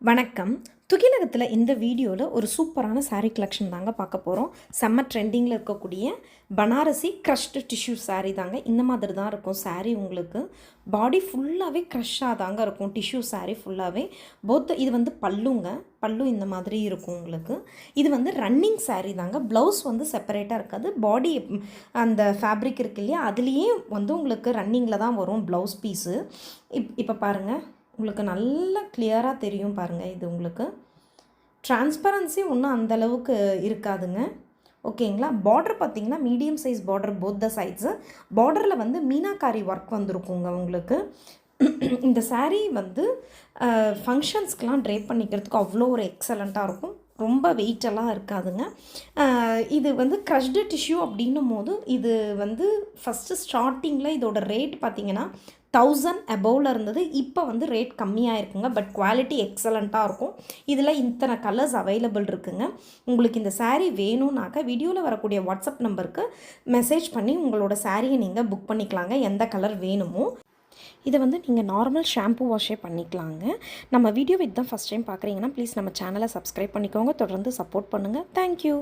வணக்கம். துகிலகத்தில் இந்த வீடியோவில் ஒரு சூப்பரான சாரீ கலெக்ஷன் தாங்க பார்க்க போகிறோம். செம்ம ட்ரெண்டிங்கில் இருக்கக்கூடிய பனாரசி க்ரஷ்டு டிஷ்யூ சாரீ தாங்க. இந்த மாதிரி தான் இருக்கும் சாரீ. உங்களுக்கு பாடி ஃபுல்லாகவே க்ரஷ்ஷாக தாங்க இருக்கும். டிஷ்யூ சாரீ ஃபுல்லாகவே இது வந்து பல்லு இந்த மாதிரி இருக்கும். உங்களுக்கு இது வந்து ரன்னிங் சாரீ தாங்க. ப்ளவுஸ் வந்து செப்பரேட்டாக இருக்காது. பாடி அந்த ஃபேப்ரிக் இருக்கு இல்லையா, அதுலேயே வந்து உங்களுக்கு ரன்னிங்கில் தான் வரும் ப்ளவுஸ் பீஸு. இப்போ பாருங்கள், உங்களுக்கு நல்லா கிளியராக தெரியும் பாருங்கள். இது உங்களுக்கு டிரான்ஸ்பரன்சி ஒன்றும் அந்தளவுக்கு இருக்காதுங்க. ஓகேங்களா. பார்டர் பார்த்திங்கன்னா medium size border, both the சைட்ஸு. பார்டரில் வந்து மீனாக்காரி ஒர்க் வந்திருக்குங்க உங்களுக்கு. இந்த சாரீ வந்து ஃபங்க்ஷன்ஸ்க்கெலாம் ட்ரேப் பண்ணிக்கிறதுக்கு அவ்வளோ ஒரு எக்ஸலண்ட்டாக இருக்கும். ரொம்ப வெயிட்டெல்லாம் இருக்காதுங்க. இது வந்து க்ரஷ்டு டிஷ்யூ அப்படின்னும் போது இது வந்து ஃபஸ்ட்டு ஸ்டார்டிங்கில் இதோட ரேட் பார்த்திங்கன்னா 1000 அபோவில் இருந்தது. இப்போ வந்து ரேட் கம்மியாக இருக்குங்க. பட் குவாலிட்டி எக்ஸலண்ட்டாக இருக்கும். இதில் இத்தனை கலர்ஸ் அவைலபிள் இருக்குங்க. உங்களுக்கு இந்த சாரீ வேணும்னாக்கா வீடியோவில் வரக்கூடிய வாட்ஸ்அப் நம்பருக்கு மெசேஜ் பண்ணி உங்களோட சாரியை நீங்கள் புக் பண்ணிக்கலாங்க, எந்த கலர் வேணுமோ. இதை வந்து நீங்கள் நார்மல் ஷாம்பு வாஷே பண்ணிக்கலாங்க. நம்ம வீடியோவை இதுதான் ஃபஸ்ட் டைம் பார்க்குறீங்கன்னா ப்ளீஸ் நம்ம சேனலை சப்ஸ்கிரைப் பண்ணிக்கோங்க. தொடர்ந்து சப்போர்ட் பண்ணுங்கள். தேங்க்யூ.